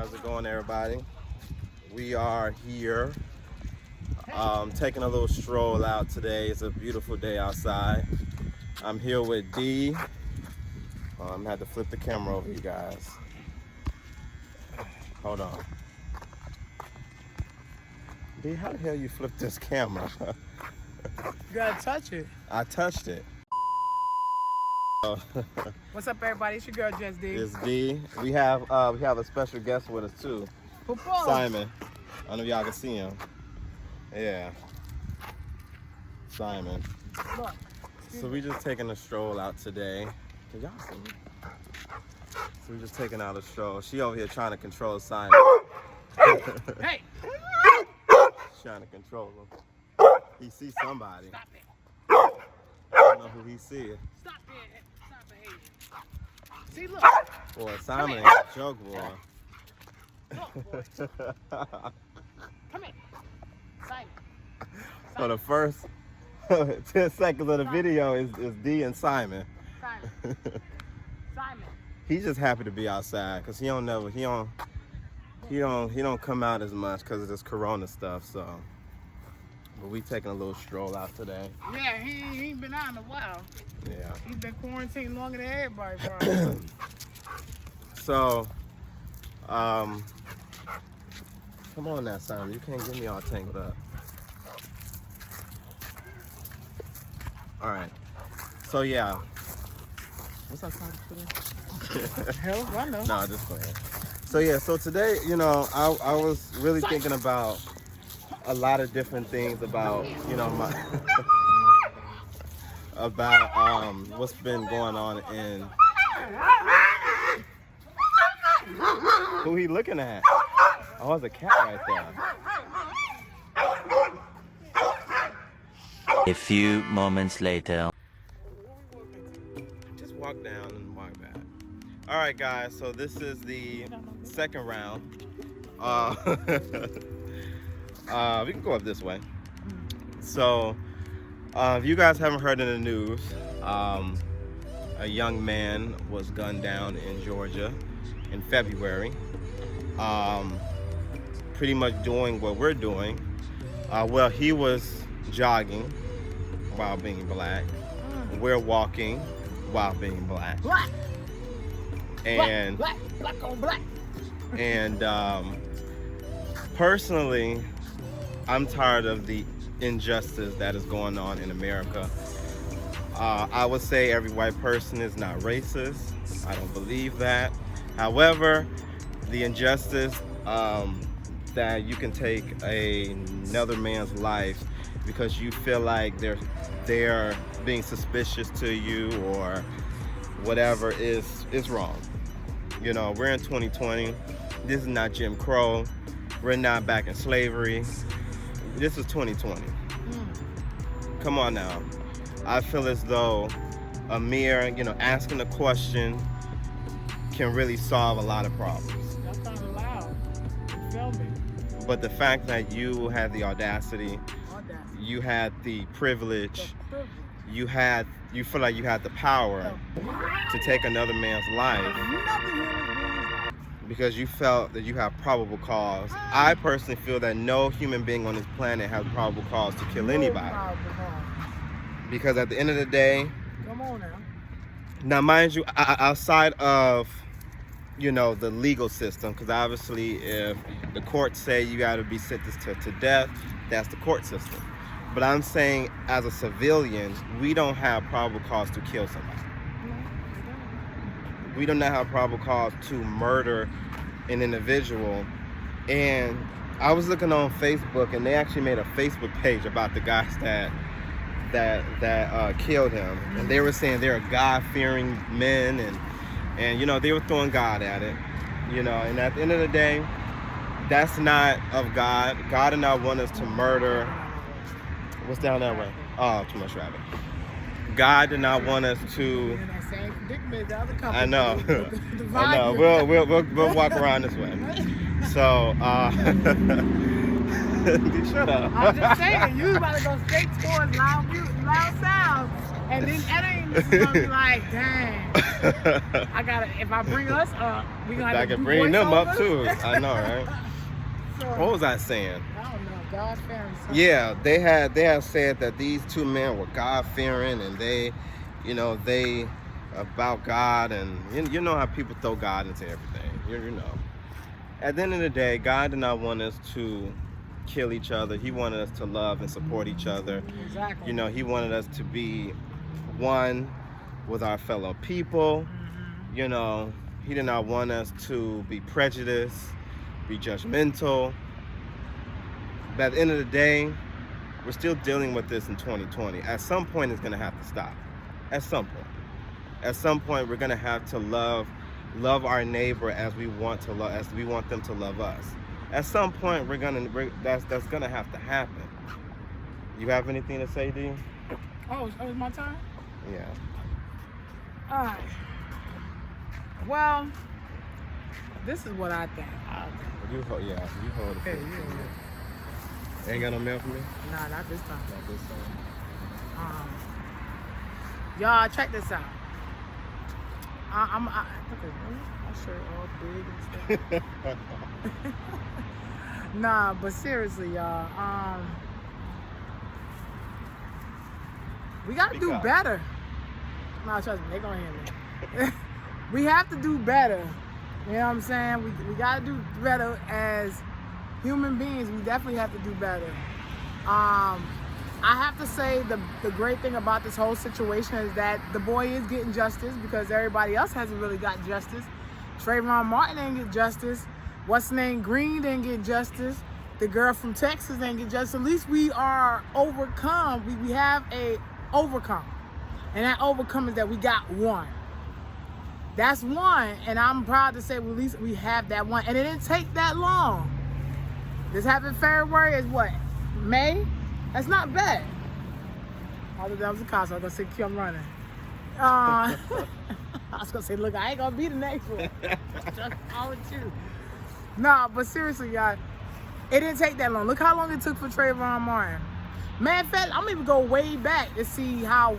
How's it going, everybody? We are here taking a little stroll out today. It's a beautiful day outside. I'm here with Dee. I'm gonna have to flip the camera over, you guys. Hold on. Dee, how the hell you flip this camera? You gotta touch it. I touched it. What's up, everybody? It's your girl, Just Dee. It's Dee. We have a special guest with us too. Simon. I don't know if y'all can see him. Yeah. Simon. Look. So we just taking a stroll out today. Can y'all see me? So we're just taking out a stroll. She over here trying to control Simon. Hey! She's trying to control him. He sees somebody. Stop it. I don't know who he sees. Stop it. Stop behaving. See, look. Boy, Simon ain't a joke, boy. Look, boy. Come here. Simon. So the first 10 seconds of the video is Dee and Simon. Simon. Simon. He's just happy to be outside because he don't come out as much because of this corona stuff. So, but we taking a little stroll out today. Yeah, he ain't been out in a while. Yeah. He's been quarantined longer than everybody, bro. So, come on now, Simon. You can't get me all tangled up. All right. So yeah. What's that time today? Hell, I know. No, just playing. So yeah. So today, you know, I was really thinking about a lot of different things about, you know, my about what's been going on in. Who he looking at? Oh, there's a cat right there. A few moments later. Just walk down and walk back. All right, guys. So this is the second round. We can go up this way. So, if you guys haven't heard in the news, a young man was gunned down in Georgia in February. Pretty much doing what we're doing. Well, he was jogging while being black. We're walking while being black. Black. And black on black. And personally, I'm tired of the injustice that is going on in America. I would say every white person is not racist. I don't believe that. However, the injustice that you can take another man's life because you feel like they're being suspicious to you or whatever is wrong. You know, we're in 2020. This is not Jim Crow. We're not back in slavery. This is 2020. Come on now. I feel as though a mere, you know, asking a question can really solve a lot of problems. That's kind of loud. You feel me? But the fact that you had the audacity, you had the privilege, you feel like you had the power to take another man's life because you felt that you have probable cause. I personally feel that no human being on this planet has probable cause to kill anybody. Because at the end of the day, come on now. Now mind you, outside of, you know, the legal system, because obviously if the courts say you got to be sentenced to death, that's the court system. But I'm saying as a civilian, we don't have probable cause to kill somebody. We do not have probable cause to murder an individual. And I was looking on Facebook, and they actually made a Facebook page about the guys that killed him, and they were saying they're God-fearing men, and you know, they were throwing God at it, you know. And at the end of the day, that's not of God. God did not want us to murder. What's down that way? Oh, too much traffic. God did not want us to. I know. I know. We'll walk around this way. So, shut up. I'm just saying, you about to go straight towards loud sounds. And then editing is gonna be like, dang. I gotta. If I bring us up, we gonna have I to can do bring them up voiceovers. too. I know, right? So, What was I saying? I don't know. God fearing. Yeah, they had said that these two men were God fearing, and they about God, and you know how people throw God into everything. You know. At the end of the day, God did not want us to kill each other. He wanted us to love and support each other. Exactly. You know, he wanted us to be one with our fellow people. You know, he did not want us to be prejudiced, be judgmental. But at the end of the day, we're still dealing with this in 2020. At some point, it's going to have to stop. At some point. At some point, we're going to have to love our neighbor as we want them to love us. At some point, that's gonna have to happen. You have anything to say, Dee? Oh, it's my turn? Yeah. All right. Well, this is what I think. You hold it. Okay, Ain't got no mail for me? Nah, not this time. Not this time. Y'all, check this out. Look at my shirt all big and stuff. Nah, but seriously, y'all. We gotta do better. Nah, trust me, they gonna hear me. We have to do better. You know what I'm saying? We gotta do better as human beings. We definitely have to do better. I have to say the great thing about this whole situation is that the boy is getting justice because everybody else hasn't really got justice. Trayvon Martin didn't get justice. What's his name? Green didn't get justice. The girl from Texas didn't get justice. At least we are overcome. We have a overcome. And that overcome is that we got one. That's one. And I'm proud to say at least we have that one. And it didn't take that long. This happened February is what? May? That's not bad. Although that was the cost, I was gonna say, I'm running. I was gonna say, look, I ain't gonna be the next one. Just all with you. Nah, but seriously, y'all, it didn't take that long. Look how long it took for Trayvon Martin. Man, in fact, I'm even go way back to see how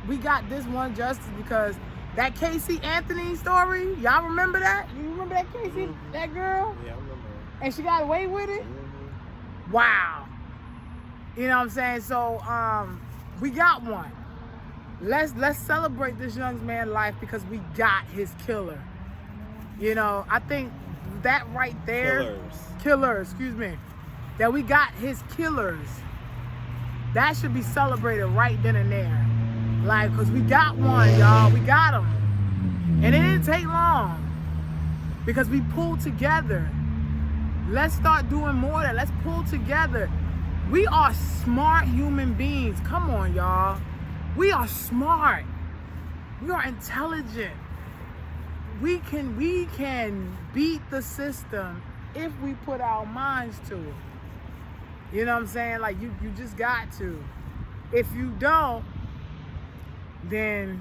we got this one justice because that Casey Anthony story, y'all remember that? You remember that Casey, that girl? Yeah, I remember. And she got away with it? Wow. You know what I'm saying? So we got one. Let's celebrate this young man's life because we got his killer. You know, I think that right there, excuse me, that we got his killers. That should be celebrated right then and there. Like, cause we got one, y'all. We got him, and it didn't take long because we pulled together. Let's start doing more of that. Let's pull together. We are smart human beings. Come on, y'all. We are smart. We are intelligent. We can beat the system if we put our minds to it. You know what I'm saying? Like you just got to. If you don't, then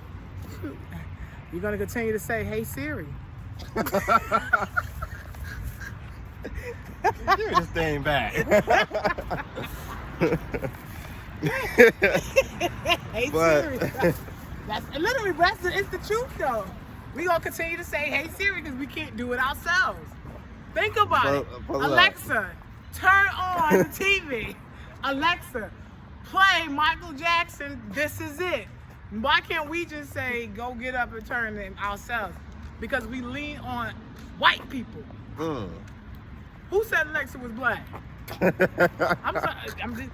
you're gonna continue to say, "Hey Siri." Give this thing back. Hey Siri. That's literally it's the truth though. We gonna continue to say "Hey Siri" because we can't do it ourselves. Think about it. Alexa, turn on the TV. Alexa, play Michael Jackson. This is it. Why can't we just say go get up and turn it ourselves? Because we lean on white people. Who said Alexa was black? I'm sorry.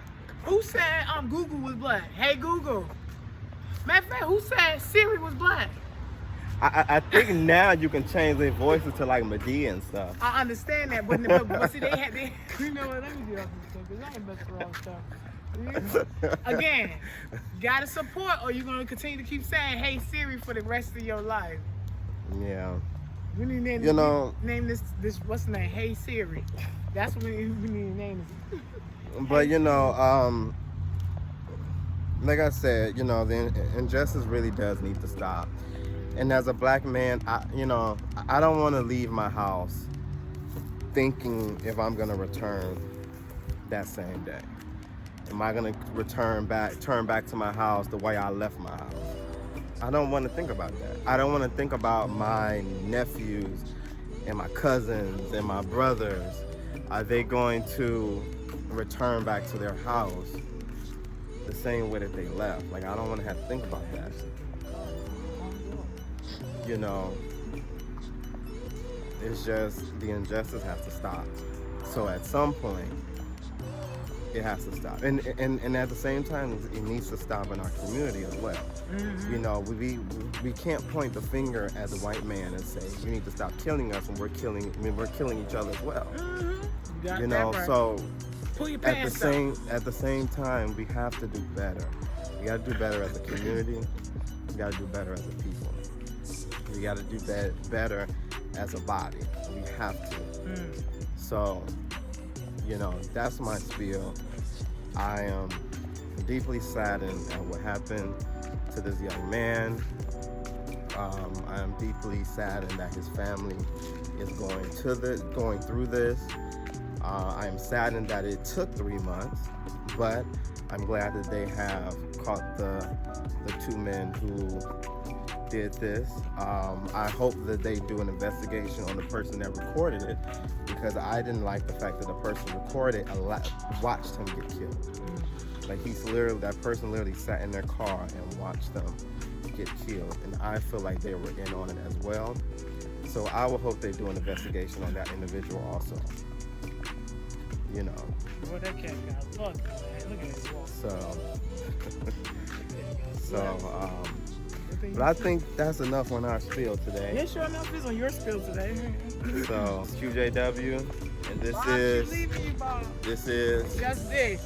Who said Google was black? Hey Google. Matter of fact, who said Siri was black? I think now you can change their voices to like Medea and stuff. I understand that, but see, they you know what? Let me do that because I ain't messing around stuff. Again, gotta support, or you're gonna continue to keep saying "Hey Siri" for the rest of your life. Yeah. We need to name this what's the name? Hey Siri. That's what we need to name it. But you know, like I said, you know, the injustice really does need to stop. And as a black man, I don't want to leave my house thinking if I'm gonna return that same day. Am I gonna turn back to my house the way I left my house? I don't want to think about that. I don't want to think about my nephews and my cousins and my brothers. Are they going to return back to their house the same way that they left? Like, I don't want to have to think about that. You know, it's just the injustice has to stop. So at some point, it has to stop. And at the same time, it needs to stop in our community as well. Mm-hmm. You know, we can't point the finger at the white man and say, you need to stop killing us when we're killing each other as well. Mm-hmm. You know, right. so Pull your at pants the same time, we have to do better. We got to do better as a community. We got to do better as a people. We got to do better as a body. We have to. So, you know, that's my spiel. I am deeply saddened at what happened to this young man. I am deeply saddened that his family is going through this. I am saddened that it took 3 months, but I'm glad that they have caught the 2 men who did this. I hope that they do an investigation on the person that recorded it, because I didn't like the fact that the person recorded watched him get killed. Like, that person literally sat in their car and watched them get killed, and I feel like they were in on it as well. So I will hope they do an investigation on that individual also. You know. Boy, that cat got lucky, man. Look at his walk. But I think that's enough on our spiel today. Yeah, sure enough, it's on your spill today. So, QJW, and this Bob, is leaving you, Bob. This is Just Dee.